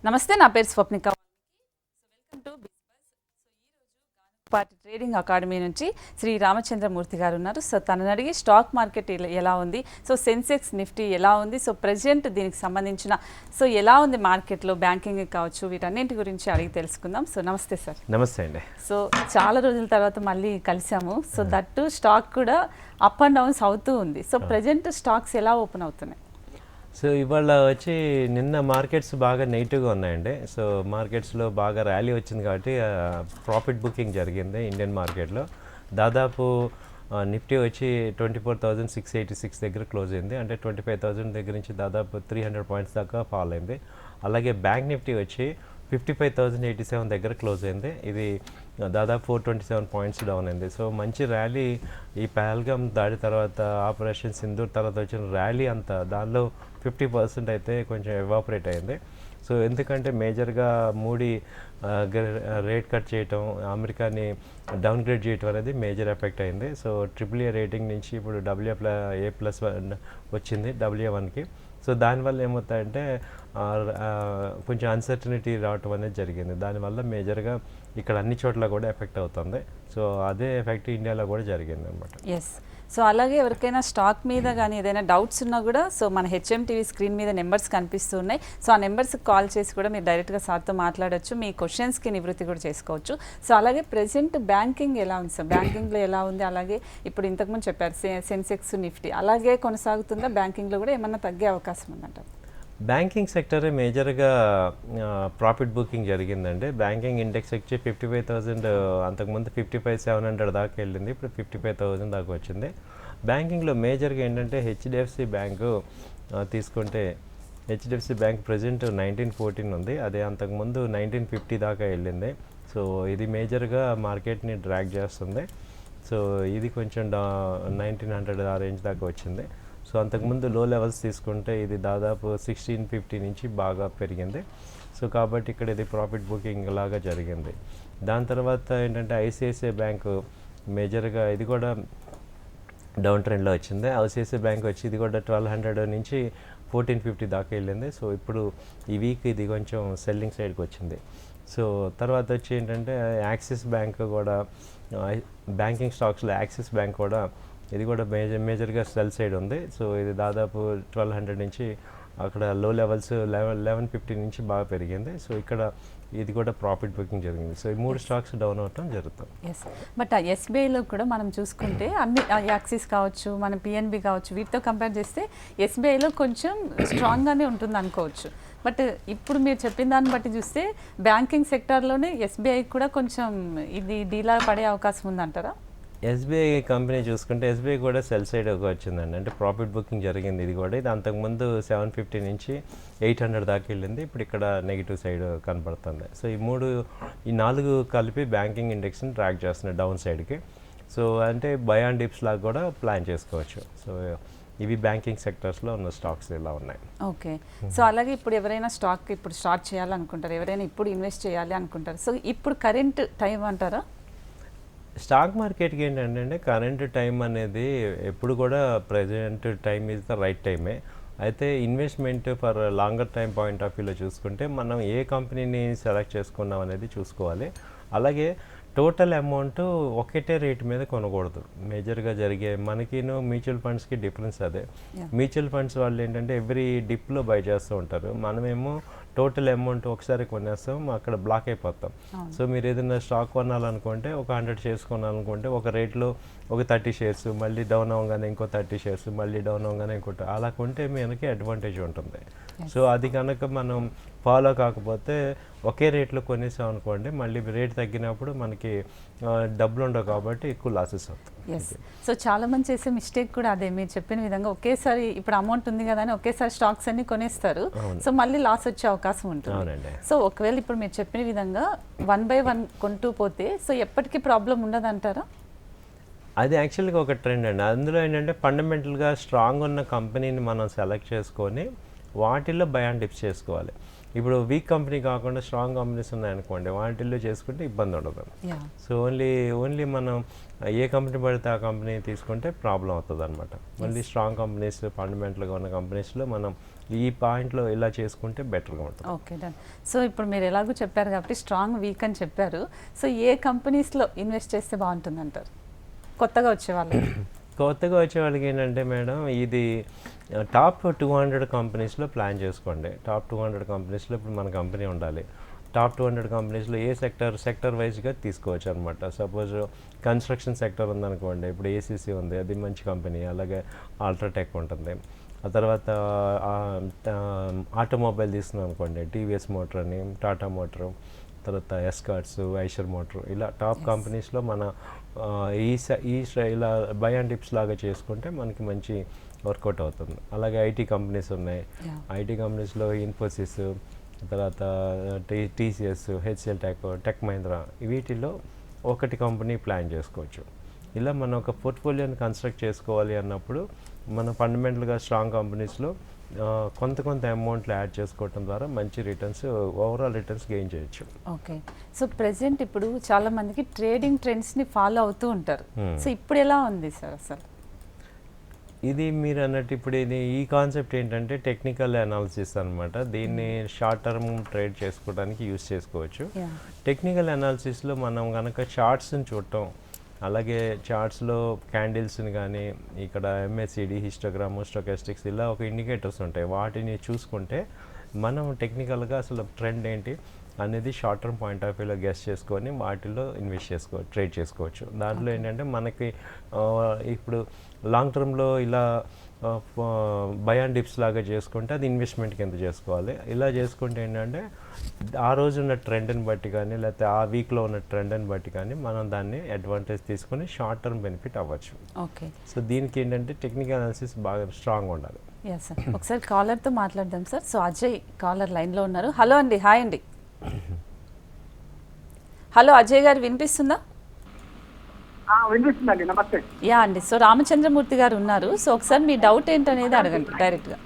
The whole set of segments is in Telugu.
నమస్తే, నా పేరు Swapnika. Welcome to business. Party trading academy నుంచి శ్రీ రామచంద్రమూర్తి గారు ఉన్నారు. సో తనని అడిగి స్టాక్ మార్కెట్ ఎలా ఉంది, సో సెన్సెక్స్ నిఫ్టీ ఎలా ఉంది, సో ప్రజెంట్ దీనికి సంబంధించిన ఎలా ఉంది మార్కెట్లో, బ్యాంకింగ్ కావచ్చు, వీటన్నింటి గురించి అడిగి తెలుసుకుందాం. సో నమస్తే సార్. నమస్తే అండి. సో చాలా రోజుల తర్వాత మళ్ళీ కలిసాము. సో దట్టు స్టాక్ కూడా అప్ అండ్ డౌన్స్ అవుతూ ఉంది. సో ప్రజెంట్ స్టాక్స్ ఎలా ఓపెన్ అవుతున్నాయి? సో ఇవాళ వచ్చి నిన్న మార్కెట్స్ బాగా నెగిటివ్గా ఉన్నాయండి. సో మార్కెట్స్లో బాగా ర్యాలీ వచ్చింది కాబట్టి ప్రాఫిట్ బుకింగ్ జరిగింది ఇండియన్ మార్కెట్లో. దాదాపు నిఫ్టీ వచ్చి 24,686 దగ్గర క్లోజ్ అయింది. అంటే 25,000 దగ్గర నుంచి దాదాపు 300 పాయింట్స్ దాకా ఫాల్ అయింది. అలాగే బ్యాంక్ నిఫ్టీ వచ్చి 55,087 దగ్గర క్లోజ్ అయింది. ఇది దాదాపు 427 పాయింట్స్ డౌన్ అయింది. సో మంచి ర్యాలీ ఈ పహల్గామ్ దాడి తర్వాత, ఆపరేషన్ సింధూర్ తర్వాత వచ్చిన ర్యాలీ అంతా దానిలో 50% అయితే కొంచెం ఎవాపరేట్ అయింది. సో ఎందుకంటే మేజర్గా మూడీ రేట్ కట్ చేయటం, అమెరికాని డౌన్ గ్రేడ్ చేయటం అనేది మేజర్ ఎఫెక్ట్ అయింది. సో AAA రేటింగ్ నుంచి ఇప్పుడు AA+ వచ్చింది AA1కి. సో దానివల్ల ఏమవుతాయంటే కొంచెం అన్సర్టనిటీ రావటం అనేది జరిగింది. దానివల్ల మేజర్గా ఇక్కడ అన్ని చోట్ల కూడా ఎఫెక్ట్ అవుతుంది. సో అదే ఎఫెక్ట్ ఇండియాలో కూడా జరిగింది అనమాట. ఎస్. సో అలాగే ఎవరికైనా స్టాక్ మీద కానీ ఏదైనా డౌట్స్ ఉన్నా కూడా సో మన HMTV స్క్రీన్ మీద నెంబర్స్ కనిపిస్తున్నాయి. సో ఆ నెంబర్స్కి కాల్ చేసి కూడా మీరు డైరెక్ట్గా సార్తో మాట్లాడచ్చు, మీ క్వశ్చన్స్కి నివృత్తి కూడా చేసుకోవచ్చు. సో అలాగే ప్రెజెంట్ బ్యాంకింగ్ ఎలా ఉంది సార్? బ్యాంకింగ్లో ఎలా ఉంది? అలాగే ఇప్పుడు ఇంతకుముందు చెప్పారు సెన్సెక్స్ నిఫ్టీ అలాగే కొనసాగుతుందా? బ్యాంకింగ్లో కూడా ఏమన్నా తగ్గే అవకాశం ఉందంటారు? బ్యాంకింగ్ సెక్టరే మేజర్గా ప్రాఫిట్ బుకింగ్ జరిగిందండి. బ్యాంకింగ్ ఇండెక్స్ వచ్చి 55,000, అంతకుముందు 55,700 దాకా వెళ్ళింది. ఇప్పుడు 55,000 దాకా వచ్చింది. బ్యాంకింగ్లో మేజర్గా ఏంటంటే HDFC బ్యాంకు తీసుకుంటే HDFC బ్యాంక్ ప్రజెంట్ 1914 ఉంది. అదే అంతకుముందు 1950 దాకా వెళ్ళింది. సో ఇది మేజర్గా మార్కెట్ని డ్రాగ్ చేస్తుంది. సో ఇది కొంచెం 1900 ఆ రేంజ్ దాకా వచ్చింది. సో అంతకుముందు లో లెవెల్స్ తీసుకుంటే ఇది దాదాపు 1650 నుంచి బాగా పెరిగింది. సో కాబట్టి ఇక్కడ ఇది ప్రాఫిట్ బుకింగ్ లాగా జరిగింది. దాని తర్వాత ఏంటంటే ICICI బ్యాంకు మేజర్గా ఇది కూడా డౌన్ ట్రెండ్లో వచ్చింది. ICICI బ్యాంక్ వచ్చి ఇది కూడా 1200 నుంచి 1450 దాకా వెళ్ళింది. సో ఇప్పుడు ఈ వీక్ ఇది కొంచెం సెల్లింగ్ సైడ్కి వచ్చింది. సో తర్వాత వచ్చి ఏంటంటే యాక్సిస్ బ్యాంక్ కూడా, బ్యాంకింగ్ స్టాక్స్లో యాక్సిస్ బ్యాంక్ కూడా ఇది కూడా మేజర్గా సెల్ సైడ్ ఉంది. సో ఇది దాదాపు 1200 నుంచి అక్కడ లో లెవెల్స్ 1150 నుంచి బాగా పెరిగింది. సో ఇక్కడ ఇది కూడా ప్రాఫిట్ బుకింగ్ జరిగింది. సో ఈ మూడు స్టాక్స్ డౌన్ అవటం జరుగుతుంది. ఎస్. బట్ ఆ SBIలో కూడా మనం చూసుకుంటే అన్ని యాక్సిస్ కావచ్చు, మన PNB కావచ్చు, వీటితో కంపేర్ చేస్తే SBIలో కొంచెం స్ట్రాంగ్గానే ఉంటుంది అనుకోవచ్చు. బట్ ఇప్పుడు మీరు చెప్పిన దాన్ని బట్టి చూస్తే బ్యాంకింగ్ సెక్టార్లోనే SBI కూడా కొంచెం ఇది డీలా పడే అవకాశం ఉందంటారా? SBI కంపెనీ చూసుకుంటే SBI కూడా సెల్ సైడ్ వచ్చిందండి. అంటే ప్రాఫిట్ బుకింగ్ జరిగింది. ఇది కూడా ఇది అంతకుముందు 750 నుంచి 800 దాకా వెళ్ళింది. ఇప్పుడు ఇక్కడ నెగిటివ్ సైడ్ కనపడుతుంది. సో ఈ నాలుగు కలిపి బ్యాంకింగ్ ఇండెక్స్ని ట్రాక్ చేస్తున్నాయి డౌన్ సైడ్కి. సో అంటే బై అండ్ డిప్స్ లాగా కూడా ప్లాన్ చేసుకోవచ్చు. సో ఇవి బ్యాంకింగ్ సెక్టర్స్లో ఉన్న స్టాక్స్ ఇలా ఉన్నాయి. ఓకే. సో అలాగే ఇప్పుడు ఎవరైనా స్టాక్ ఇప్పుడు స్టార్ట్ చేయాలనుకుంటారు, ఎవరైనా ఇప్పుడు ఇన్వెస్ట్ చేయాలి అనుకుంటారు. సో ఇప్పుడు కరెంట్ టైం అంటారా? స్టాక్ మార్కెట్కి ఏంటంటే కరెంట్ టైం అనేది ఎప్పుడు కూడా present time is the right టైమే. అయితే investment for longer time point of వ్యూలో చూసుకుంటే మనం ఏ కంపెనీని సెలెక్ట్ చేసుకున్నాం అనేది చూసుకోవాలి. అలాగే టోటల్ అమౌంట్ ఒకటే రేట్ మీద కొనకూడదు. మేజర్గా జరిగే మనకిను మ్యూచువల్ ఫండ్స్కి డిఫరెన్స్ అదే. మ్యూచువల్ ఫండ్స్ వాళ్ళు ఏంటంటే ఎవ్రీ డిప్లో బై చేస్తూ ఉంటారు. మనమేమో టోటల్ అమౌంట్ ఒకసారి కొనేస్తాం, అక్కడ బ్లాక్ అయిపోతాం. సో మీరు ఏదైనా స్టాక్ కొనాలనుకుంటే ఒక 100 షేర్స్ కొనాలనుకుంటే ఒక రేట్లో ఒక 30 షేర్స్, మళ్ళీ డౌన్ అవ్వగానే ఇంకో 30 షేర్స్, మళ్ళీ డౌన్ అవ్వగానే ఇంకోటి, అలా కొంటే మనకి అడ్వాంటేజ్ ఉంటుంది. సో అది కనుక మనం ఫాలో కాకపోతే ఒకే రేట్లో కొనేసాం అనుకోండి, మళ్ళీ రేట్ తగ్గినప్పుడు మనకి డబ్బులు ఉండవు కాబట్టి ఎక్కువ లాసెస్ అవుతాయి. ఎస్. సో చాలా మంది చేసే మిస్టేక్ కూడా అదే, మీరు చెప్పిన విధంగా ఒకేసారి ఇప్పుడు అమౌంట్ ఉంది కదా అని ఒకేసారి స్టాక్స్ అన్ని కొనేస్తారు. సో మళ్ళీ లాస్ వచ్చే అవకాశం ఉంటుంది. అవునండి. సో ఒకవేళ ఇప్పుడు మీరు చెప్పిన విధంగా 1 by 1 కొంటూ పోతే సో ఎప్పటికీ ప్రాబ్లం ఉండదంటారా? అది యాక్చువల్గా ఒక ట్రెండ్ అండి. అందులో ఏంటంటే ఫండమెంటల్గా స్ట్రాంగ్ ఉన్న కంపెనీని మనం సెలెక్ట్ చేసుకొని వాటిల్లో బై అండ్ డిప్స్ చేసుకోవాలి. ఇప్పుడు వీక్ కంపెనీ కాకుండా స్ట్రాంగ్ కంపెనీస్ ఉన్నాయనుకోండి, వాటిల్లో చేసుకుంటే ఇబ్బంది ఉండదు. సో ఓన్లీ మనం ఏ కంపెనీ పడితే ఆ కంపెనీ తీసుకుంటే ప్రాబ్లం అవుతుంది అనమాట. ఓన్లీ స్ట్రాంగ్ కంపెనీస్, ఫండమెంటల్గా ఉన్న కంపెనీస్లో మనం ఈ పాయింట్లో ఇలా చేసుకుంటే బెటర్గా ఉంటుంది. Okay done. సో ఇప్పుడు మీరు ఎలాగో చెప్పారు కాబట్టి స్ట్రాంగ్ వీక్ అని చెప్పారు. సో ఏ కంపెనీస్లో ఇన్వెస్ట్ చేస్తే బాగుంటుంది అంటారు కొత్తగా వచ్చేవాళ్ళు? కొత్తగా వచ్చే వాళ్ళకి ఏంటంటే మేడం, ఇది టాప్ 200 కంపెనీస్లో ప్లాన్ చేసుకోండి. టాప్ 200 కంపెనీస్లో ఇప్పుడు మన కంపెనీ ఉండాలి. టాప్ 200 కంపెనీస్లో ఏ సెక్టర్ వైజ్గా తీసుకోవచ్చు అనమాట. సపోజ్ కన్స్ట్రక్షన్ సెక్టర్ ఉందనుకోండి, ఇప్పుడు ఏసీసీ ఉంది, అది మంచి కంపెనీ. అలాగే అల్ట్రాటెక్ ఉంటుంది. ఆ తర్వాత ఆటోమొబైల్ తీసుకున్నాం అనుకోండి, టీవీఎస్ మోటార్ అని, టాటా మోటార్, తర్వాత ఎస్కార్ట్స్, ఐషర్ మోటార్, ఇలా టాప్ కంపెనీస్లో మన ఇలా బై అండ్ డిప్స్ లాగా చేసుకుంటే మనకి మంచి వర్కౌట్ అవుతుంది. అలాగే ఐటీ కంపెనీస్ ఉన్నాయి. ఐటీ కంపెనీస్లో ఇన్ఫోసిస్, తర్వాత టీసీఎస్, హెచ్సిఎల్ టెక్ మహీంద్రా, వీటిల్లో ఒకటి కంపెనీ ప్లాన్ చేసుకోవచ్చు. ఇలా మనం ఒక పోర్ట్ఫోలియోని కన్స్ట్రక్ట్ చేసుకోవాలి అన్నప్పుడు మనం ఫండమెంటల్గా స్ట్రాంగ్ కంపెనీస్లో కొంత అమౌంట్లు యాడ్ చేసుకోవటం ద్వారా మంచి రిటర్న్స్, ఓవరాల్ రిటర్న్స్ గెయిన్ చేయొచ్చు. ఓకే. సో ప్రెసెంట్ ఇప్పుడు చాలా మందికి ట్రేడింగ్ ట్రెండ్స్ని ఫాలో అవుతూ ఉంటారు. సో ఇప్పుడు ఎలా ఉంది సార్ అసలు? ఇది మీరు అన్నట్టు ఇప్పుడు ఈ కాన్సెప్ట్ ఏంటంటే టెక్నికల్ అనాలిసిస్ అనమాట. దీన్ని షార్ట్ టర్మ్ ట్రేడ్ చేసుకోవడానికి యూస్ చేసుకోవచ్చు. టెక్నికల్ అనాలిసిస్లో మనం కనుక చార్ట్స్ని చూడటం, అలాగే చార్ట్స్లో క్యాండిల్స్ని కానీ, ఇక్కడ ఎంఎస్సిడి, హిస్టోగ్రామ్, స్టోకాస్టిక్స్, ఇలా ఒక ఇండికేటర్స్ ఉంటాయి. వాటిని చూసుకుంటే మనం టెక్నికల్గా అసలు ట్రెండ్ ఏంటి అనేది షార్ట్ టర్మ్ పాయింట్ ఆఫ్ వ్యూలో గెస్ చేసుకొని వాటిల్లో ట్రేడ్ చేసుకోవచ్చు. దాంట్లో ఏంటంటే మనకి ఇప్పుడు లాంగ్ టర్మ్లో ఇలా బై అండ్ డిప్స్ లాగా చేసుకుంటే అది ఇన్వెస్ట్మెంట్ కింద చేసుకోవాలి. ఇలా చేసుకుంటే ఏంటంటే ఆ రోజు ఉన్న ట్రెండ్ని బట్టి కానీ, లేకపోతే ఆ వీక్లో ఉన్న ట్రెండ్ని బట్టి కానీ మనం దాన్ని అడ్వాంటేజ్ తీసుకొని షార్ట్ టర్మ్ బెనిఫిట్ అవ్వచ్చు. ఓకే. సో దీనికి ఏంటంటే టెక్నికల్ అనాలిసిస్ బాగా స్ట్రాంగ్ ఉండాలి. Yes sir. ఒకసారి కాలర్తో మాట్లాడదాం సార్. సో అజయ్ కాలర్ లైన్లో ఉన్నారు. హలో అండి. హాయ్ అండి. హలో అజయ్ గారు, వినిపిస్తుందా? వినిపిస్తుందండి. నమస్తే. యా అండి. సో రామచంద్రమూర్తి గారు ఉన్నారు. సో ఒకసారి మీ డౌట్ ఏంటనేది అడగండి డైరెక్ట్గా.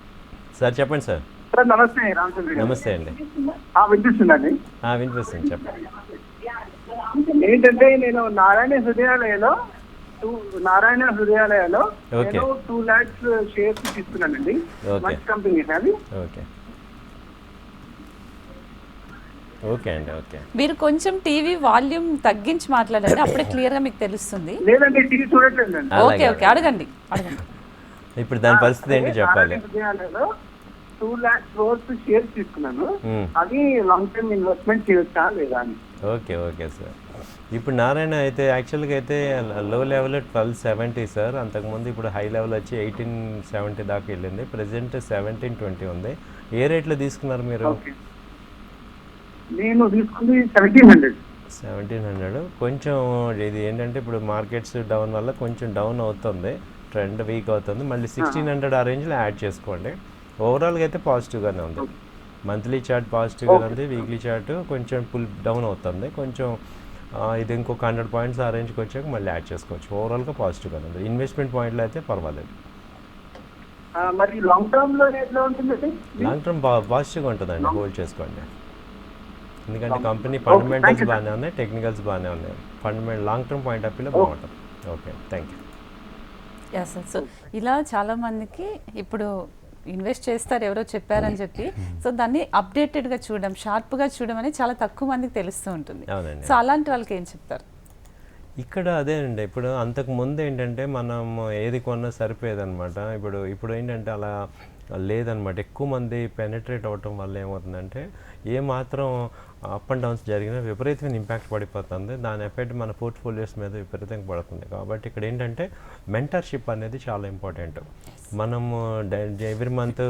సార్ చెప్పండి సార్. సార్ నమస్తే. రామచంద్ర. నమస్తే అండి. వినిపిస్తుందండి. వినిపిస్తుంది, చెప్పండి. ఏంటంటే నేను నారాయణ హృదయాలయలో నేను 2 lakhs షేర్స్ తీసుకున్నానండి. మంచి కంపెనీ అది. ఓకే ఓకే అండి. ఓకే, మీరు కొంచెం టీవీ వాల్యూమ్ తగ్గించి మాట్లాడండి, అప్పుడే క్లియర్గా మీకు తెలుస్తుంది. లేదండి, టీవీ చూడట్లేదండి. ఓకే ఓకే, అడగండి. ఇప్పుడు దాని పరిస్థితి ఏంటి చెప్పాలి. 2 lakhs worth షేర్స్ తీసుకున్నాను. అది లాంగ్ టర్మ్ ఇన్వెస్ట్మెంట్ చేయొచ్చా లేదా అని. Okay okay sir. ఇప్పుడు నారాయణ అయితే యాక్చువల్గా అయితే లో లెవెల్ 1270 సార్. అంతకుముందు ఇప్పుడు హై లెవెల్ వచ్చి 1870 దాకా వెళ్ళింది. ప్రెసెంట్ 1720 ఉంది. ఏ రేట్లో తీసుకున్నారు మీరు? నేను తీసుకుంది 1700. కొంచెం ఇది ఏంటంటే ఇప్పుడు మార్కెట్స్ డౌన్ వల్ల కొంచెం డౌన్ అవుతుంది, ట్రెండ్ వీక్ అవుతుంది. మళ్ళీ 1600 ఆ రేంజ్లో యాడ్ చేసుకోండి. ఓవరాల్గా అయితే పాజిటివ్గానే ఉంది. మంత్లీ చార్ట్ పాజిటివ్గా ఉంది, వీక్లీ చార్ట్ కొంచెం పుల్ డౌన్ అవుతుంది. కొంచెం ఇది ఇంకొక 100 పాయింట్స్ ఆ రేంజ్కి వచ్చాక మళ్ళీ యాడ్ చేసుకోవచ్చు. ఓవరాల్గా పాజిటివ్గానే ఉంది. ఇన్వెస్ట్మెంట్ పాయింట్లో అయితే పర్వాలేదు. మరి లాంగ్ టర్మ్లో ఎట్లా ఉంటుందండి? లాంగ్ టర్మ్ పాజిటివ్గా ఉంటుందండి, హోల్డ్ చేసుకోండి. ఎందుకంటే కంపెనీ ఫండమెంటల్స్ బాగానే ఉన్నాయి, టెక్నికల్స్ బాగానే ఉన్నాయి. లాంగ్ టర్మ్ పాయింట్ ఆఫ్ వ్యూలో బాగుంటుంది. Okay, thank you. Yeah sir. So ఇలా చాలామందికి ఇప్పుడు ఇన్వెస్ట్ చేస్తారు ఎవరో చెప్పారని చెప్పి, సో దాన్ని అప్డేటెడ్గా చూడడం, షార్ప్గా చూడడం అనేది చాలా తక్కువ మందికి తెలుస్తూ ఉంటుంది. అవునండి. సో అలాంటి వాళ్ళకి ఏం చెప్తారు? ఇక్కడ అదేనండి, ఇప్పుడు అంతకు ముందు ఏంటంటే మనం ఏది కొన్నా సరిపోయేదన్నమాట. ఇప్పుడు ఏంటంటే అలా లేదనమాట. ఎక్కువ మంది పెనిట్రేట్ అవ్వటం వల్ల ఏమవుతుందంటే ఏమాత్రం అప్ అండ్ డౌన్స్ జరిగినా విపరీతమైన ఇంపాక్ట్ పడిపోతుంది. దాని ఎఫెక్ట్ మన పోర్ట్ఫోలియోస్ మీద విపరీతంగా పడుతుంది. కాబట్టి ఇక్కడ ఏంటంటే మెంటర్షిప్ అనేది చాలా ఇంపార్టెంట్. మనము ఎవ్రీ మంత్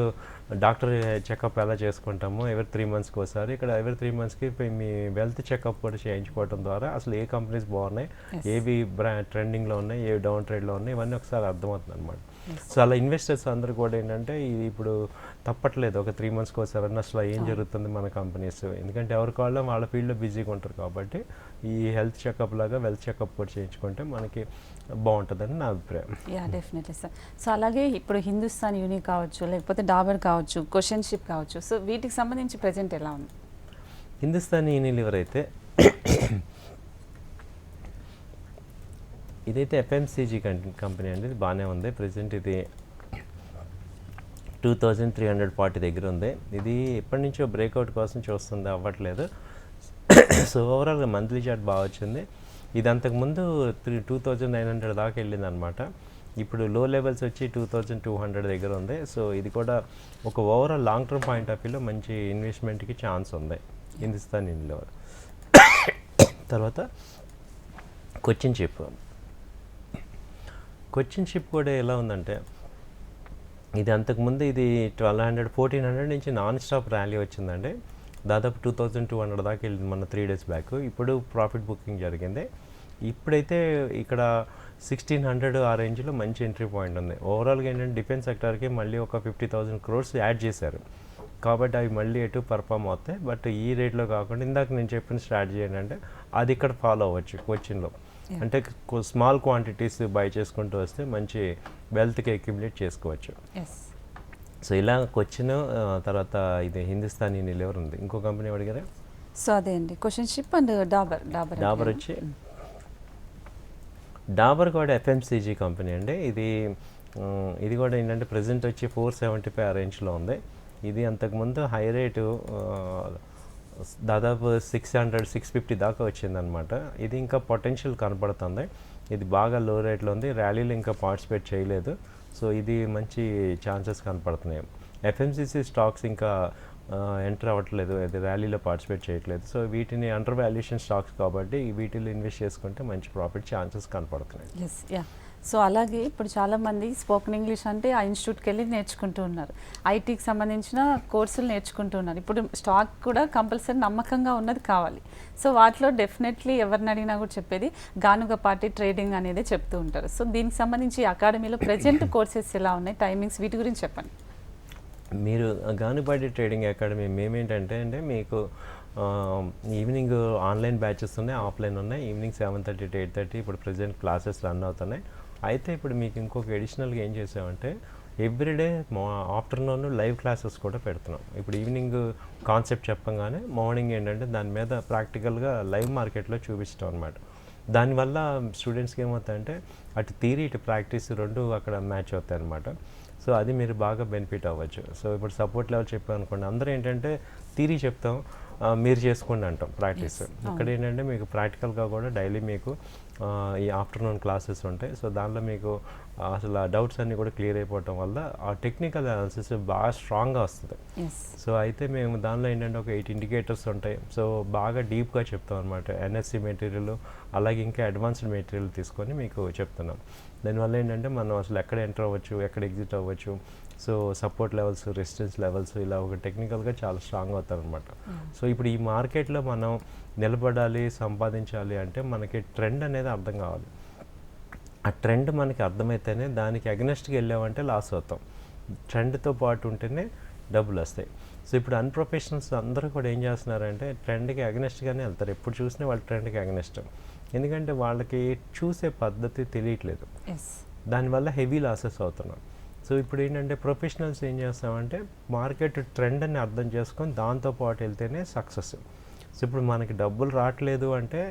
డాక్టర్ చెకప్ ఎలా చేసుకుంటామో ఎవ్రీ 3 monthsకి ఒకసారి, ఇక్కడ ఎవ్రీ 3 monthsకి మీ వెల్త్ చెకప్ కూడా చేయించుకోవడం ద్వారా అసలు ఏ కంపెనీస్ బాగున్నాయి, ఏవి ట్రెండింగ్లో ఉన్నాయి, ఏవి డౌన్ ట్రేడ్లో ఉన్నాయి, ఇవన్నీ ఒకసారి అర్థమవుతుంది అనమాట. సో అలా ఇన్వెస్టర్స్ అందరూ కూడా ఏంటంటే ఇది ఇప్పుడు తప్పట్లేదు, ఒక 3 monthsకి ఒకసారి అసలు ఏం జరుగుతుంది మన కంపెనీస్. ఎందుకంటే ఎవరికి వాళ్ళ ఫీల్డ్లో బిజీగా ఉంటారు. కాబట్టి ఈ హెల్త్ చెకప్ లాగా వెల్త్ చెకప్ కూడా చేయించుకుంటే మనకి బాగుంటుందని నా అభిప్రాయం. Yeah, definitely sir. సో అలాగే ఇప్పుడు హిందుస్థాన్ యూని కావచ్చు, లేకపోతే డాబర్ కావచ్చు, క్వశ్చన్షిప్ కావచ్చు, సో వీటికి సంబంధించి ప్రజెంట్ ఎలా ఉంది? హిందుస్థాన్ యూనిలివర్ అయితే ఇదైతే ఎఫ్ఎంసీజీ కంపెనీ అండి, ఇది బాగానే ఉంది. ప్రజెంట్ ఇది 2340 దగ్గర ఉంది. ఇది ఎప్పటి నుంచో బ్రేక్అవుట్ కోసం చూస్తుంది, అవ్వట్లేదు. సో ఓవరాల్గా మంత్లీ చార్ట్ బాగా వచ్చింది. ఇది అంతకుముందు 2900 దాకా వెళ్ళింది అనమాట. ఇప్పుడు లో లెవెల్స్ వచ్చి 2200 దగ్గర ఉంది. సో ఇది కూడా ఒక overall long term point of వ్యూలో మంచి ఇన్వెస్ట్మెంట్కి ఛాన్స్ ఉంది హిందుస్థాన్ యూనిలివర్. తర్వాత కొచ్చిన్ షిప్ కూడా ఎలా ఉందంటే, ఇది అంతకుముందు ఇది 1400 నుంచి నాన్ స్టాప్ ర్యాలీ వచ్చిందండి. దాదాపు 2200 దాకా వెళ్ళింది మొన్న 3 days బ్యాక్. ఇప్పుడు ప్రాఫిట్ బుకింగ్ జరిగింది. ఇప్పుడైతే ఇక్కడ 1600 ఆ రేంజ్లో మంచి ఎంట్రీ పాయింట్ ఉంది. ఓవరాల్గా ఏంటంటే డిఫెన్స్ సెక్టార్కి మళ్ళీ ఒక 50,000 crores యాడ్ చేశారు, కాబట్టి అవి మళ్ళీ ఎటు పర్ఫామ్ అవుతాయి. బట్ ఈ రేట్లో కాకుండా ఇందాక నేను చెప్పిన స్ట్రాటజీ ఏంటంటే అది ఇక్కడ ఫాలో అవ్వచ్చు కొచ్చిన్లో. అంటే స్మాల్ క్వాంటిటీస్ బై చేసుకుంటూ వస్తే మంచి వెల్త్కి అక్యుములేట్ చేసుకోవచ్చు. సో ఇలా కొచ్చిన్, తర్వాత ఇది హిందుస్థాన్ యూనిలివర్ ఉంది. ఇంకో కంపెనీ అడిగారా? సో అదే అండి క్వశ్చన్ షిప్ అండ్ డాబర్ వచ్చి డాబర్ కూడా ఎఫ్ఎంసీజీ కంపెనీ అండి. ఇది కూడా ఏంటంటే ప్రజెంట్ వచ్చి 475 ఆ రేంజ్లో ఉంది. ఇది అంతకుముందు హై రేటు దాదాపు 600-650 దాకా వచ్చిందనమాట. ఇది ఇంకా పొటెన్షియల్ కనపడుతుంది. ఇది బాగా లో రేట్లో ఉంది, ర్యాలీలో ఇంకా పార్టిసిపేట్ చేయలేదు. సో ఇది మంచి ఛాన్సెస్ కనపడుతున్నాయి. ఎఫ్ఎంసీసీ స్టాక్స్ ఇంకా ఎంటర్ అవ్వట్లేదు, అది ర్యాలీలో పార్టిసిపేట్ చేయట్లేదు. సో వీటిని అండర్ వాల్యుయేషన్ స్టాక్స్ కాబట్టి వీటిలో ఇన్వెస్ట్ చేసుకుంటే మంచి ప్రాఫిట్ ఛాన్సెస్ కనపడుతున్నాయి. సో అలాగే ఇప్పుడు చాలామంది స్పోకెన్ ఇంగ్లీష్ అంటే ఆ ఇన్స్టిట్యూట్కి వెళ్ళి నేర్చుకుంటూ ఉన్నారు, ఐటీకి సంబంధించిన కోర్సులు నేర్చుకుంటూ ఉన్నారు. ఇప్పుడు స్టాక్ కూడా కంపల్సరీ నమ్మకంగా ఉన్నది కావాలి. సో వాటిలో డెఫినెట్లీ ఎవరిని అడిగినా కూడా చెప్పేది గానుగపాటి ట్రేడింగ్ అనేది చెప్తూ ఉంటారు. సో దీనికి సంబంధించి అకాడమీలో ప్రజెంట్ కోర్సెస్ ఎలా ఉన్నాయి, టైమింగ్స్, వీటి గురించి చెప్పండి. మీరు గానుగపాటి ట్రేడింగ్ అకాడమీ మేమేంటంటే మీకు ఈవినింగ్ ఆన్లైన్ బ్యాచెస్ ఉన్నాయి, ఆఫ్లైన్ ఉన్నాయి. ఈవినింగ్ 7:30 to 8:30 ఇప్పుడు ప్రజెంట్ క్లాసెస్ రన్ అవుతున్నాయి. అయితే ఇప్పుడు మీకు ఇంకొక అడిషనల్గా ఏం చేసామంటే ఎవ్రీడే ఆఫ్టర్నూన్ లైవ్ క్లాసెస్ కూడా పెడుతున్నాం. ఇప్పుడు ఈవినింగ్ కాన్సెప్ట్ చెప్పంగానే మార్నింగ్ ఏంటంటే దాని మీద ప్రాక్టికల్గా లైవ్ మార్కెట్లో చూపించడం అనమాట. దానివల్ల స్టూడెంట్స్కి ఏమవుతాయంటే అటు థియరీ ఇటు ప్రాక్టీస్ రెండు అక్కడ మ్యాచ్ అవుతాయి అనమాట. సో అది మీరు బాగా బెనిఫిట్ అవ్వచ్చు. సో ఇప్పుడు సపోర్ట్ లెవెల్ చెప్పాను అనుకోండి, అందరూ ఏంటంటే థియరీ చెప్తాం, మీరు చేసుకోండి అంటాం ప్రాక్టీస్. ఇక్కడ ఏంటంటే మీకు ప్రాక్టికల్గా కూడా డైలీ మీకు ఈ ఆఫ్టర్నూన్ క్లాసెస్ ఉంటాయి. సో దానిలో మీకు అసలు ఆ డౌట్స్ అన్నీ కూడా క్లియర్ అయిపోవటం వల్ల ఆ టెక్నికల్ అనాలిసిస్ బాగా స్ట్రాంగ్గా వస్తుంది. సో అయితే మేము దానిలో ఏంటంటే ఒక 8 ఇండికేటర్స్ ఉంటాయి. సో బాగా డీప్గా చెప్తాం అనమాట. ఎన్ఎస్సి మెటీరియల్ అలాగే ఇంకా అడ్వాన్స్డ్ మెటీరియల్ తీసుకొని మీకు చెప్తున్నాం. దానివల్ల ఏంటంటే మనం అసలు ఎక్కడ ఎంటర్ అవ్వచ్చు, ఎక్కడ ఎగ్జిట్ అవ్వచ్చు, so support levels, resistance levels ఇలా ఒక టెక్నికల్గా చాలా స్ట్రాంగ్ అవుతారనమాట. సో ఇప్పుడు ఈ మార్కెట్లో మనం నిలబడాలి, సంపాదించాలి అంటే మనకి ట్రెండ్ అనేది అర్థం కావాలి. ఆ ట్రెండ్ మనకి అర్థమైతేనే దానికి అగెనెస్ట్గా వెళ్ళామంటే లాస్ అవుతాం. ట్రెండ్తో పాటు ఉంటేనే డబ్బులు వస్తాయి. సో ఇప్పుడు అన్ప్రొఫెషనల్స్ అందరూ కూడా ఏం చేస్తున్నారంటే ట్రెండ్కి అగెనెస్ట్గానే వెళ్తారు. ఎప్పుడు చూసినా వాళ్ళు ట్రెండ్కి అగెనెస్ట్. ఎందుకంటే వాళ్ళకి చూసే పద్ధతి తెలియట్లేదు, దానివల్ల హెవీ లాసెస్ అవుతున్నాం. సో ఇప్పుడు ఏంటంటే ప్రొఫెషనల్స్ ఏం చేస్తామంటే మార్కెట్ ట్రెండ్ అని అర్థం చేసుకొని దాంతోపాటు వెళ్తేనే సక్సెస్. సో ఇప్పుడు మనకి డబ్బులు రావట్లేదు అంటే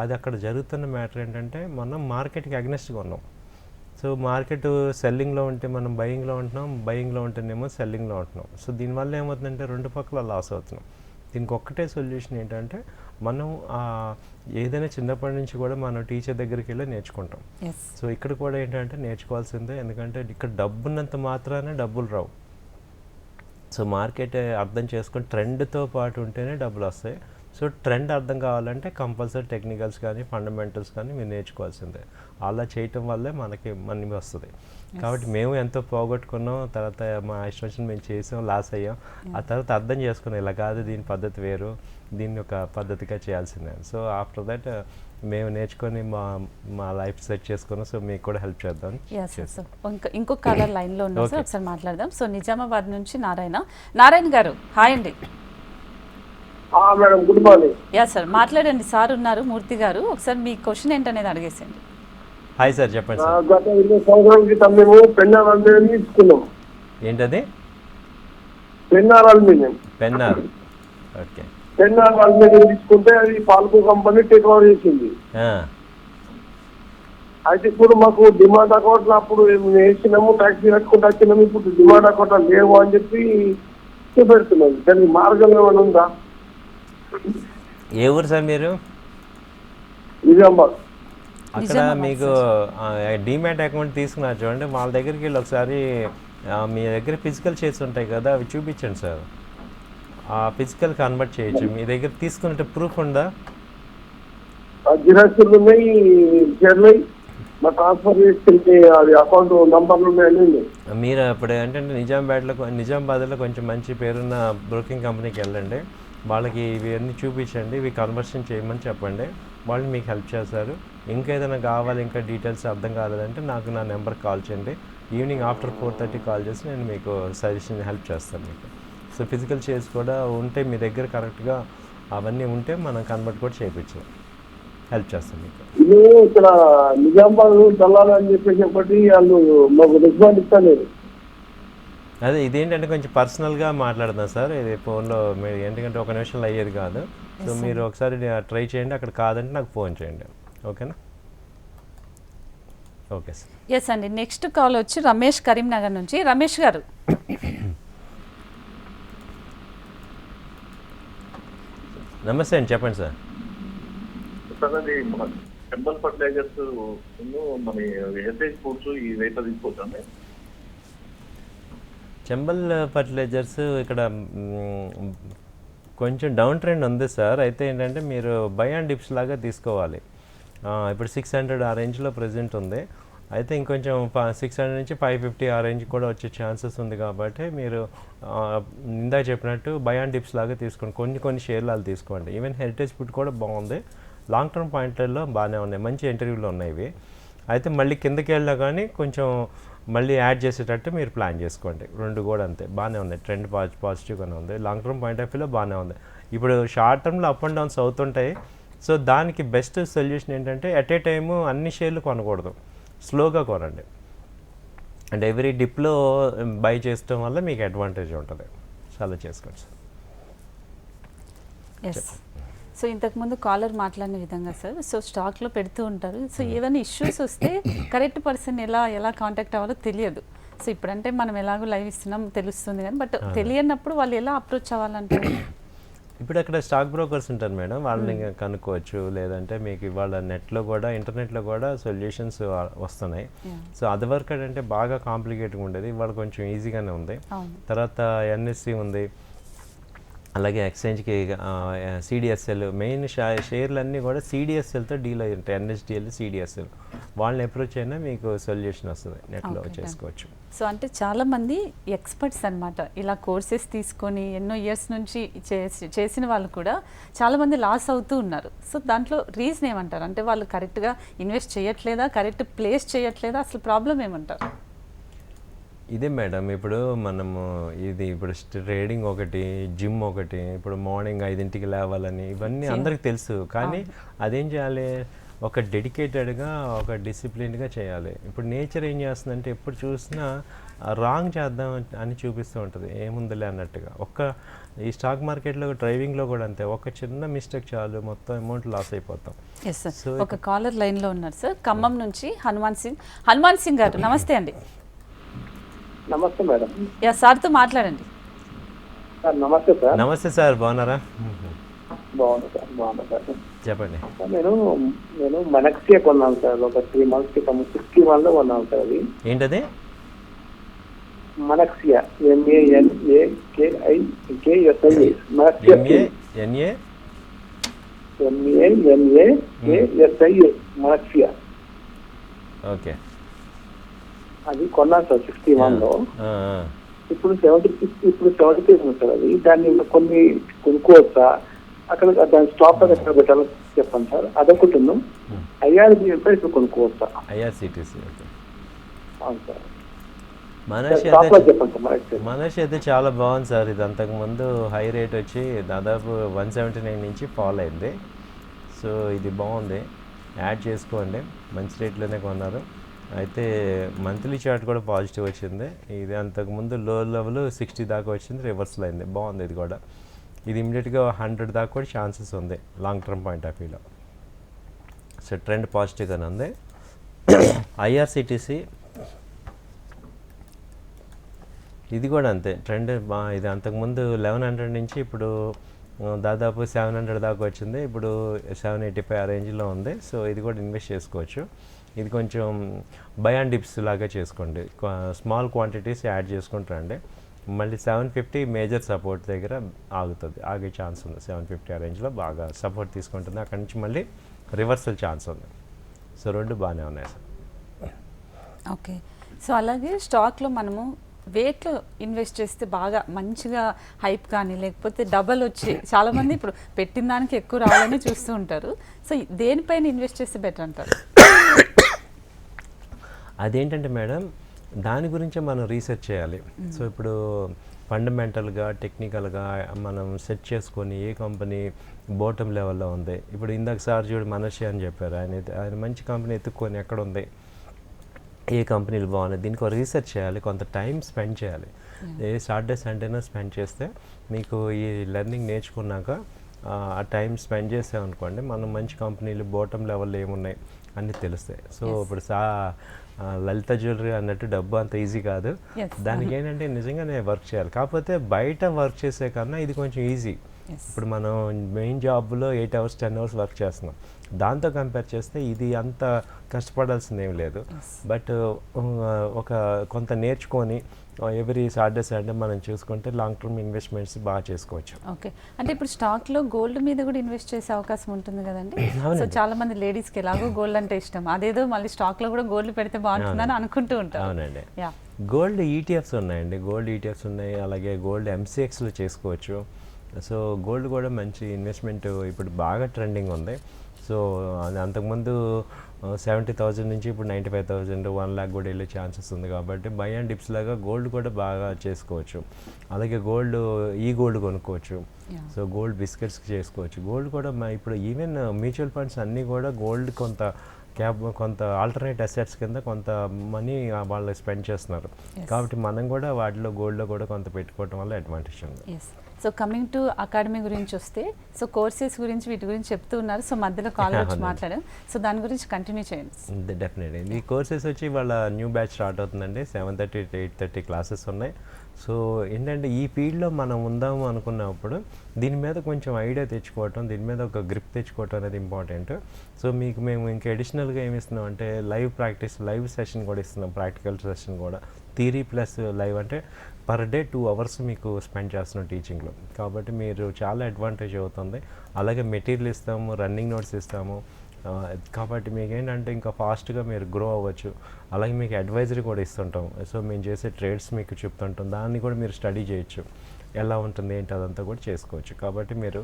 అది అక్కడ జరుగుతున్న మ్యాటర్ ఏంటంటే మనం మార్కెట్కి అగ్నెస్ట్గా ఉన్నాం. సో మార్కెట్ సెల్లింగ్లో ఉంటే మనం బయింగ్లో ఉంటున్నాం, బయింగ్లో ఉంటేనేమో సెల్లింగ్లో ఉంటున్నాం. సో దీనివల్ల ఏమవుతుందంటే రెండు పక్కల లాస్ అవుతున్నాం. దీనికి ఒక్కటే సొల్యూషన్ ఏంటంటే మనం ఏదైనా చిన్నప్పటి నుంచి కూడా మనం టీచర్ దగ్గరికి వెళ్ళి నేర్చుకుంటాం. సో ఇక్కడ కూడా ఏంటంటే నేర్చుకోవాల్సిందే, ఎందుకంటే ఇక్కడ డబ్బున్నంత మాత్రానే డబ్బులు రావు. సో మార్కెట్ అర్థం చేసుకొని ట్రెండ్తో పాటు ఉంటేనే డబ్బులు వస్తాయి. సో ట్రెండ్ అర్థం కావాలంటే కంపల్సరీ టెక్నికల్స్ కానీ ఫండమెంటల్స్ కానీ మీరు నేర్చుకోవాల్సిందే. అలా చేయటం వల్లే మనకి మనీ వస్తుంది. కాబట్టి మేము ఎంతో పోగొట్టుకున్నాం, తర్వాత మా ఇష్టం మేము చేసాం, లాస్ అయ్యాం. ఆ తర్వాత అర్థం చేసుకున్నాం ఇలా కాదు, దీని పద్ధతి వేరు, దీన్ని ఒక పద్ధతిగా చేయాల్సిందే. సో ఆఫ్టర్ దట్ మేము నేర్చుకొని మా లైఫ్ సెట్ చేసుకున్నాం. సో మీకు కూడా హెల్ప్ చేద్దాం. ఇంకొక కాలర్ లైన్లో ఉన్నాం సార్, ఒకసారి మాట్లాడదాం. సో నిజామాబాద్ నుంచి నారాయణ గారు, హాయ్ అండి. Madam good morning. Yeah sir మాట్లాడండి, సార్ ఉన్నారు, మూర్తి గారు. ఒకసారి మీ క్వశ్చన్ ఏంటనేది అడిగేసండి. హాయ్ సార్ చెప్పండి సార్. గత 20 సంవత్సరాల క్రితం మేము పెన్నార్ అల్యూమినియం తీసుకున్నాం. ఏంటది? Pennar aluminium. Pennar, okay. Pennar aluminium తీసుకుంటే అది పాల్కో కంపెనీ టేక్ ఓవర్ చేసింది. అయితే ఇప్పుడు మాకు డిమాండ్ అకౌంట్ అప్పుడు వేసినాము, ట్యాక్సీ కట్టుకుంటూ వచ్చినాము, ఇప్పుడు డిమాండ్ అకౌంట్ లేవు అని చెప్పి చూపెడుతున్నది. దానికి మార్గం ఏమైనా ఉందా? ఏ ఊరు సార్ మీరు? నిజామాబాద్. అక్కడ మీకు డీమ్యాట్ అకౌంట్ తీసుకున్నారు చూడండి, వాళ్ళ దగ్గరికి వెళ్ళి ఒకసారి మీ దగ్గర ఫిజికల్ షేర్స్ ఉంటాయి కదా, అవి చూపించండి సార్. ఆ ఫిజికల్ కన్వర్ట్ చేయొచ్చు. మీ దగ్గర తీసుకున్నట్టు ప్రూఫ్ ఉందా? జిరాక్స్లు ఉన్నాయి, షేర్లు మా ట్రాన్స్ఫర్ చేసుకుంటే అది అకౌంట్ నంబర్లు ఉన్నాయండి. మీరు ఇప్పుడు ఏంటంటే నిజామాబాద్లో కొంచెం మంచి పేరున్న బ్రోకింగ్ కంపెనీకి వెళ్ళండి, వాళ్ళకి ఇవన్నీ చూపించండి, ఇవి కన్వర్షన్ చేయమని చెప్పండి, వాళ్ళు మీకు హెల్ప్ చేస్తారు. ఇంకేదైనా కావాలి, ఇంకా డీటెయిల్స్ అర్థం కాలేదంటే నాకు నా నెంబర్కి కాల్ చేయండి. ఈవినింగ్ ఆఫ్టర్ 4:30 కాల్ చేసి నేను మీకు సజెషన్ హెల్ప్ చేస్తాను మీకు. సో ఫిజికల్ షేర్స్ కూడా ఉంటే మీ దగ్గర కరెక్ట్గా అవన్నీ ఉంటే మనం కన్వర్ట్ కూడా చేయించు, హెల్ప్ చేస్తాం మీకు. ఇది ఇక్కడ నిజామాబాద్ దళాలని చెప్పేసి ఒకటి వాళ్ళు మాకు రెస్పాండ్ ఇస్తలేదు. అదే ఇదేంటంటే కొంచెం పర్సనల్గా మాట్లాడుతున్నాం సార్, ఇది ఫోన్లో మీరు ఎందుకంటే ఒక నిమిషంలో అయ్యేది కాదు. సో మీరు ఒకసారి ట్రై చేయండి, అక్కడ కాదంటే నాకు ఫోన్ చేయండి, ఓకేనా? Okay sir. ఎస్ అండి, నెక్స్ట్ కాల్ వచ్చి రమేష్ కరీంనగర్ నుంచి. రమేష్ గారు నమస్తే అండి, చెప్పండి సార్. టెంపల్ ఫర్టిలైజర్స్ మన హెరిటేజ్ ఫుడ్స్ ఈ రేట్లో తీసుకోవచ్చండి. చెంబల్ ఫర్టిలైజర్స్ ఇక్కడ కొంచెం డౌన్ ట్రెండ్ ఉంది సార్. అయితే ఏంటంటే మీరు బై అండ్ డిప్స్ లాగా తీసుకోవాలి. ఇప్పుడు 600 ఆ రేంజ్లో ప్రజెంట్ ఉంది. అయితే ఇంకొంచెం 600 నుంచి 550 ఆ రేంజ్ కూడా వచ్చే ఛాన్సెస్ ఉంది. కాబట్టి మీరు ఇందాక చెప్పినట్టు బై అండ్ డిప్స్ లాగా తీసుకోండి, కొన్ని షేర్లు అలా తీసుకోండి. ఈవెన్ హెరిటేజ్ ఫుడ్ కూడా బాగుంది, లాంగ్ టర్మ్ పాయింట్లలో బాగానే ఉన్నాయి, మంచి ఇంటర్వ్యూలు ఉన్నాయి ఇవి. అయితే మళ్ళీ కిందకి వెళ్ళినా కానీ కొంచెం మళ్ళీ యాడ్ చేసేటట్టు మీరు ప్లాన్ చేసుకోండి. రెండు కూడా అంతే బాగానే ఉన్నాయి, ట్రెండ్ పాజిటివ్గానే ఉంది, లాంగ్ టర్మ్ పాయింట్ ఆఫ్ వ్యూలో బాగానే ఉంది. ఇప్పుడు షార్ట్ టర్మ్లో అప్ అండ్ డౌన్స్ అవుతుంటాయి. సో దానికి బెస్ట్ సొల్యూషన్ ఏంటంటే ఎట్ ఏ టైము అన్ని షేర్లు కొనకూడదు, స్లోగా కొనండి. అండ్ ఎవ్రీ డిప్లో బై చేయడం వల్ల మీకు అడ్వాంటేజ్ ఉంటుంది. చాలా చేసుకోండి సార్. ఎస్. సో ఇంతకుముందు కాలర్ మాట్లాడిన విధంగా సార్, సో స్టాక్లో పెడుతూ ఉంటారు. సో ఏదైనా ఇష్యూస్ వస్తే కరెక్ట్ పర్సన్ ఎలా కాంటాక్ట్ అవ్వాలో తెలియదు. సో ఇప్పుడంటే మనం ఎలాగో లైవ్ ఇస్తున్నాం తెలుస్తుంది కానీ, బట్ తెలియనప్పుడు వాళ్ళు ఎలా అప్రోచ్ అవ్వాలంటారు? ఇప్పుడు అక్కడ స్టాక్ బ్రోకర్స్ ఉంటారు మేడం, వాళ్ళని కనుక్కోవచ్చు. లేదంటే మీకు ఇవాళ నెట్లో కూడా ఇంటర్నెట్లో కూడా సొల్యూషన్స్ వస్తున్నాయి. సో అది వరకు అంటే బాగా కాంప్లికేట్గా ఉండేది, ఇవాళ కొంచెం ఈజీగానే ఉంది. తర్వాత ఎన్ఎస్సి ఉంది, అలాగే ఎక్స్చేంజ్కి సిడిఎస్ఎల్, మెయిన్ షేర్లన్నీ కూడా సిడిఎస్ఎల్తో డీల్ అయి ఉంటాయి. ఎన్ఎస్డిఎల్, సిడిఎస్ఎల్, వాళ్ళని అప్రోచ్ అయినా మీకు సొల్యూషన్ వస్తుంది, నెట్లో చేసుకోవచ్చు. సో అంటే చాలామంది ఎక్స్పర్ట్స్ అనమాట, ఇలా కోర్సెస్ తీసుకొని ఎన్నో ఇయర్స్ నుంచి చేసిన వాళ్ళు కూడా చాలామంది లాస్ అవుతూ ఉన్నారు. సో దాంట్లో రీజన్ ఏమంటారు? అంటే వాళ్ళు కరెక్ట్గా ఇన్వెస్ట్ చేయట్లేదా, కరెక్ట్ ప్లేస్ చేయట్లేదా, అసలు ప్రాబ్లం ఏమంటారు? ఇదే మేడం, ఇప్పుడు మనము ఇప్పుడు ట్రేడింగ్ ఒకటి, జిమ్ ఒకటి, ఇప్పుడు మార్నింగ్ 5ంటికి లేవాలని ఇవన్నీ అందరికి తెలుసు. కానీ అదేం చేయాలి, ఒక డెడికేటెడ్గా ఒక డిసిప్లిన్గా చేయాలి. ఇప్పుడు నేచర్ ఏం చేస్తుందంటే ఎప్పుడు చూసినా రాంగ్ చేద్దాం అని చూపిస్తూ ఉంటుంది, ఏముందిలే అన్నట్టుగా. ఈ స్టాక్ మార్కెట్లో డ్రైవింగ్లో కూడా అంతే, ఒక చిన్న మిస్టేక్ చాలు మొత్తం అమౌంట్ లాస్ అయిపోతాం. Yes sir. సో ఒక కాలర్ లైన్లో ఉన్నారు సార్, ఖమ్మం నుంచి హనుమాన్ సింగ్ గారు. నమస్తే అండి. నమస్తే మేడం. యా, సార్తో మాట్లాడండి. సార్ నమస్తే సార్. నమస్తే సార్, బాగున్నారా? బాగున్నా సార్, బాగున్నా సార్. చెప్పండి. నేను మనక్సియా కొన్నాను సార్, ఒక 3 months క్రితం 61లో కొన్నాను సార్. అది ఏంటది? మనక్సియా, MANAKIA, మనక్సియా. ఓకే, అది కొన్నాను సార్ 61లో. ఇప్పుడు 73 ఉంది సార్. అది దాన్ని కొన్ని కొనుక్కోవచ్చా, అక్కడ దాని స్టాప్ ఎక్కడ పెట్టాలో చెప్పండి సార్. అదొకటి ఉన్నాం. IRBF ఇప్పుడు కొనుక్కోవచ్చా? IRCTC. అవును సార్. మనష్ అయితే చాలా బాగుంది సార్. ఇది అంతకుముందు హై రేట్ వచ్చి దాదాపు 179 నుంచి ఫాల్ అయింది. సో ఇది బాగుంది, యాడ్ చేసుకోండి, మంచి రేట్లోనే కొన్నారు. అయితే మంత్లీ చార్ట్ కూడా పాజిటివ్ వచ్చింది. ఇది అంతకుముందు లో లెవెల్ 60 దాకా వచ్చింది, రివర్సల్ అయింది, బాగుంది ఇది కూడా. ఇది ఇమీడియట్గా 100 దాకా కూడా ఛాన్సెస్ ఉంది లాంగ్ టర్మ్ పాయింట్ ఆఫ్ వ్యూలో. సో ట్రెండ్ పాజిటివ్గానే ఉంది. ఐఆర్సిటీసీ ఇది కూడా అంతే ట్రెండ్ ఇది అంతకుముందు 1100 నుంచి ఇప్పుడు దాదాపు 700 దాకా వచ్చింది, ఇప్పుడు 785 ఆ రేంజ్లో ఉంది. సో ఇది కూడా ఇన్వెస్ట్ చేసుకోవచ్చు. ఇది కొంచెం బై అండ్ డిప్స్ లాగా చేసుకోండి, స్మాల్ క్వాంటిటీస్ యాడ్ చేసుకుంటారండి. మళ్ళీ 750 మేజర్ సపోర్ట్ దగ్గర ఆగుతుంది, ఆగే ఛాన్స్ ఉంది. 750 ఆ రేంజ్లో బాగా సపోర్ట్ తీసుకుంటుంది, అక్కడి నుంచి మళ్ళీ రివర్సల్ ఛాన్స్ ఉంది. సో రెండు బాగానే ఉన్నాయి సార్. ఓకే, సో అలాగే స్టాక్లో మనము వేట్లో ఇన్వెస్ట్ చేస్తే బాగా మంచిగా హైప్ కానీ లేకపోతే డబల్ వచ్చి చాలామంది ఇప్పుడు పెట్టిన దానికి ఎక్కువ రావాలని చూస్తూ ఉంటారు. సో దేనిపైన ఇన్వెస్ట్ చేస్తే బెటర్ అంటారు? అదేంటంటే మేడం, దాని గురించే మనం రీసెర్చ్ చేయాలి. సో ఇప్పుడు ఫండమెంటల్గా టెక్నికల్గా మనం సెట్ చేసుకొని ఏ కంపెనీ బాటమ్ లెవెల్లో ఉంది. ఇప్పుడు ఇందాక సార్ చూడు మనర్షి అని చెప్పారు, ఆయన మంచి కంపెనీ ఎత్తుక్కొని ఎక్కడ ఉంది, ఏ కంపెనీలు బాగున్నాయి, దీనికి ఒక రీసెర్చ్ చేయాలి, కొంత టైం స్పెండ్ చేయాలి. ఏ సాటర్డే సండేనా స్పెండ్ చేస్తే మీకు ఈ లెర్నింగ్ నేర్చుకున్నాక ఆ టైం స్పెండ్ చేసామనుకోండి, మనం మంచి కంపెనీలు బాటమ్ లెవెల్లో ఏమున్నాయి అన్నీ తెలుస్తాయి. సో ఇప్పుడు లలిత జ్యువెలరీ అన్నట్టు డబ్బు అంత ఈజీ కాదు. దానికి ఏంటంటే నిజంగానే వర్క్ చేయాలి. కాకపోతే బయట వర్క్ చేసే కన్నా ఇది కొంచెం ఈజీ. ఇప్పుడు మనం మెయిన్ జాబ్లో 8 hours 10 hours వర్క్ చేస్తున్నాం, దాంతో కంపేర్ చేస్తే ఇది అంత కష్టపడాల్సింది ఏం లేదు. బట్ ఒక కొంత నేర్చుకొని ఎవ్రీ సాటర్డే సండే మనం చూసుకుంటే లాంగ్ టర్మ్ ఇన్వెస్ట్మెంట్స్ బాగా చేసుకోవచ్చు. ఓకే, అంటే ఇప్పుడు స్టాక్లో గోల్డ్ మీద కూడా ఇన్వెస్ట్ చేసే అవకాశం ఉంటుంది కదండి. సో చాలా మంది లేడీస్కి ఎలాగో గోల్డ్ అంటే ఇష్టం, అదేదో మళ్ళీ స్టాక్లో కూడా గోల్డ్ పెడితే బాగుంటుందని అనుకుంటూ ఉంటారు. అవునండి, గోల్డ్ ఈటీఎఫ్స్ ఉన్నాయండి, గోల్డ్ ఈటీఎఫ్స్ ఉన్నాయి, అలాగే గోల్డ్ ఎంసీఎక్స్లో చేసుకోవచ్చు. సో గోల్డ్ కూడా మంచి ఇన్వెస్ట్మెంట్, ఇప్పుడు బాగా ట్రెండింగ్ ఉంది. సో అంతకుముందు 70,000 నుంచి ఇప్పుడు 95,000 1 lakh కూడా వెళ్ళే ఛాన్సెస్ ఉంది. కాబట్టి బై అండ్ డిప్స్ లాగా గోల్డ్ కూడా బాగా చేసుకోవచ్చు. అలాగే గోల్డ్ గోల్డ్ కొనుక్కోవచ్చు. సో గోల్డ్ బిస్కెట్స్ చేసుకోవచ్చు. గోల్డ్ కూడా ఇప్పుడు ఈవెన్ మ్యూచువల్ ఫండ్స్ అన్నీ కూడా గోల్డ్ కొంత ఆల్టర్నేట్ అసెట్స్ కింద కొంత మనీ వాళ్ళు స్పెండ్ చేస్తున్నారు. కాబట్టి మనం కూడా వాటిలో గోల్డ్లో కూడా కొంత పెట్టుకోవడం వల్ల అడ్వాంటేజ్ ఉంది. సో కమింగ్ టు అకాడమీ గురించి వస్తే, సో కోర్సెస్ గురించి వీటి గురించి చెప్తూ ఉన్నారు. సో మధ్యలో కాల్ వచ్చి మాట్లాడాం, సో దాని గురించి కంటిన్యూ చేయండి. డెఫినెట్లీ ఈ కోర్సెస్ వచ్చి వాళ్ళ న్యూ బ్యాచ్ స్టార్ట్ అవుతుందండి. 7:30 to 8:30 క్లాసెస్ ఉన్నాయి. సో ఏంటంటే ఈ ఫీల్డ్లో మనం ఉందాము అనుకున్నప్పుడు దీని మీద కొంచెం ఐడియా తెచ్చుకోవటం, దీని మీద ఒక గ్రిప్ తెచ్చుకోవటం అనేది ఇంపార్టెంట్. సో మేము ఇంకా అడిషనల్గా ఏమి ఇస్తున్నాం అంటే లైవ్ సెషన్ కూడా ఇస్తున్నాం, ప్రాక్టికల్ సెషన్ కూడా, థియరీ ప్లస్ లైవ్. అంటే పర్ డే 2 hours మీకు స్పెండ్ చేస్తున్నాం టీచింగ్లో. కాబట్టి మీరు చాలా అడ్వాంటేజ్ అవుతుంది. అలాగే మెటీరియల్ ఇస్తాము, రన్నింగ్ నోట్స్ ఇస్తాము. కాబట్టి మీకు ఏంటంటే ఇంకా ఫాస్ట్గా మీరు గ్రో అవ్వచ్చు. అలాగే మీకు అడ్వైజరీ కూడా ఇస్తుంటాం. సో మేము చేసే ట్రేడ్స్ మీకు చెప్తుంటాం, దాన్ని కూడా మీరు స్టడీ చేయొచ్చు, ఎలా ఉంటుంది ఏంటి అదంతా కూడా చేసుకోవచ్చు. కాబట్టి మీరు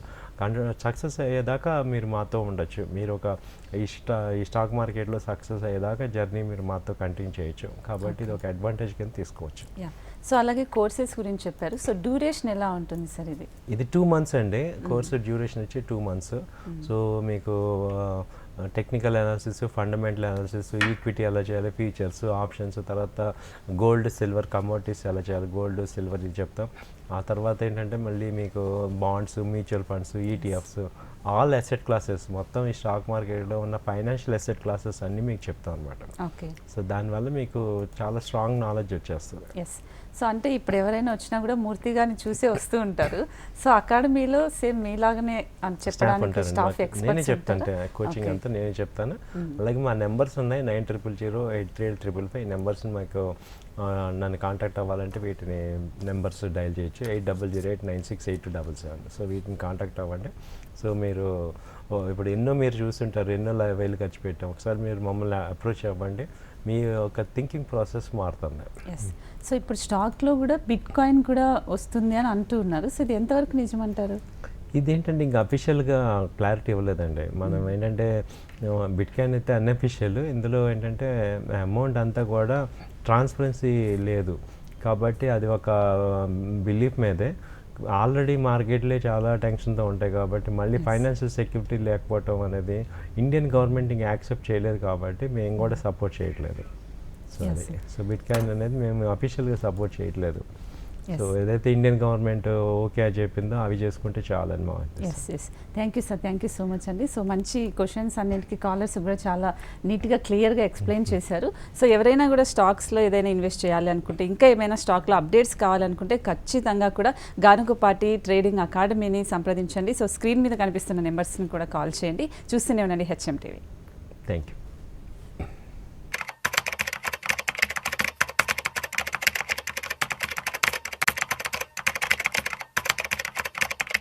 సక్సెస్ అయ్యేదాకా మీరు మాతో ఉండొచ్చు. మీరు ఒక ఈ స్టాక్ మార్కెట్లో సక్సెస్ అయ్యేదాకా జర్నీ మీరు మాతో కంటిన్యూ చేయొచ్చు. కాబట్టి ఇది ఒక అడ్వాంటేజ్ కింద తీసుకోవచ్చు. సో అలాగే కోర్సెస్ గురించి చెప్పారు. సో డ్యూరేషన్ ఎలా ఉంటుంది సార్? ఇది 2 months అండి. కోర్సు డ్యూరేషన్ వచ్చి 2 months. సో మీకు technical analysis, fundamental analysis, equity ఎలా చేయాలి, ఫీచర్స్, ఆప్షన్స్, తర్వాత గోల్డ్ సిల్వర్ కమోడిటీస్ ఎలా చేయాలి, గోల్డ్ సిల్వర్ ఇది చెప్తాం. ఆ తర్వాత ఏంటంటే మళ్ళీ మీకు bonds, mutual funds, ETFs, all asset classes, మొత్తం ఈ స్టాక్ మార్కెట్లో ఉన్న ఫైనాన్షియల్ అసెట్ క్లాసెస్ అన్నీ మీకు చెప్తాం అనమాట. ఓకే, సో దానివల్ల మీకు చాలా స్ట్రాంగ్ నాలెడ్జ్ వచ్చేస్తుంది. ఎస్, సో అంటే ఇప్పుడు ఎవరైనా వచ్చినా కూడా మూర్తి గారిని చూసే వస్తూ ఉంటారు. సో అకాడమీలో సేమ్ మీలాగానే చెప్పడానికి స్టాఫ్ నేనే చెప్తాను, కోచింగ్ అంతా నేనే చెప్తాను. అలాగే మా నెంబర్స్ ఉన్నాయి, 9000083855 నెంబర్స్. మాకు నన్ను కాంటాక్ట్ అవ్వాలంటే వీటిని నెంబర్స్ డయల్ చేయొచ్చు, 8008968277. సో వీటిని కాంటాక్ట్ అవ్వండి. సో మీరు ఇప్పుడు ఎన్నో మీరు చూస్తుంటారు, ఎన్నో వేలు ఖర్చు పెట్టాం. ఒకసారి మీరు మమ్మల్ని అప్రోచ్ అవ్వండి, మీ యొక్క థింకింగ్ ప్రాసెస్ మారుతుంది. సో ఇప్పుడు స్టాక్లో కూడా బిట్ కాయిన్ కూడా వస్తుంది అని అంటూ ఉన్నారు. సో ఇది ఎంతవరకు నిజమంటారు? ఇదేంటంటే ఇంకా అఫీషియల్గా క్లారిటీ ఇవ్వలేదండి. మనం ఏంటంటే బిట్ కాయిన్ అయితే అన్అఫీషియల్, ఇందులో ఏంటంటే అమౌంట్ అంతా కూడా ట్రాన్స్పరెన్సీ లేదు. కాబట్టి అది ఒక బిలీఫ్ మీదే. ఆల్రెడీ మార్కెట్లే చాలా టెన్షన్తో ఉంటాయి. కాబట్టి మళ్ళీ ఫైనాన్షియల్ సెక్యూరిటీ లేకపోవటం అనేది ఇండియన్ గవర్నమెంట్ ఇంకా యాక్సెప్ట్ చేయలేదు. కాబట్టి మేము కూడా సపోర్ట్ చేయట్లేదు. సో బిట్ కాయిన్ అనేది మేము అఫీషియల్గా సపోర్ట్ చేయట్లేదు. సో ఏదైతే ఇండియన్ గవర్నమెంట్ ఓకే అని చెప్పిందో అవి చేసుకుంటే చాలని మా yes thank you sir, thank you so much అండి. సో మంచి క్వశ్చన్స్ అన్నింటికి కాలర్స్ కూడా చాలా నీట్గా క్లియర్గా ఎక్స్ప్లెయిన్ చేశారు. సో ఎవరైనా కూడా స్టాక్స్లో ఏదైనా ఇన్వెస్ట్ చేయాలి అనుకుంటే, ఇంకా ఏమైనా స్టాక్లో అప్డేట్స్ కావాలనుకుంటే ఖచ్చితంగా కూడా గానుగుపాటి ట్రేడింగ్ అకాడమీని సంప్రదించండి. సో స్క్రీన్ మీద కనిపిస్తున్న నెంబర్స్ని కూడా కాల్ చేయండి. చూస్తూనే ఉండండి హెచ్ఎం టీవీ. Thank you.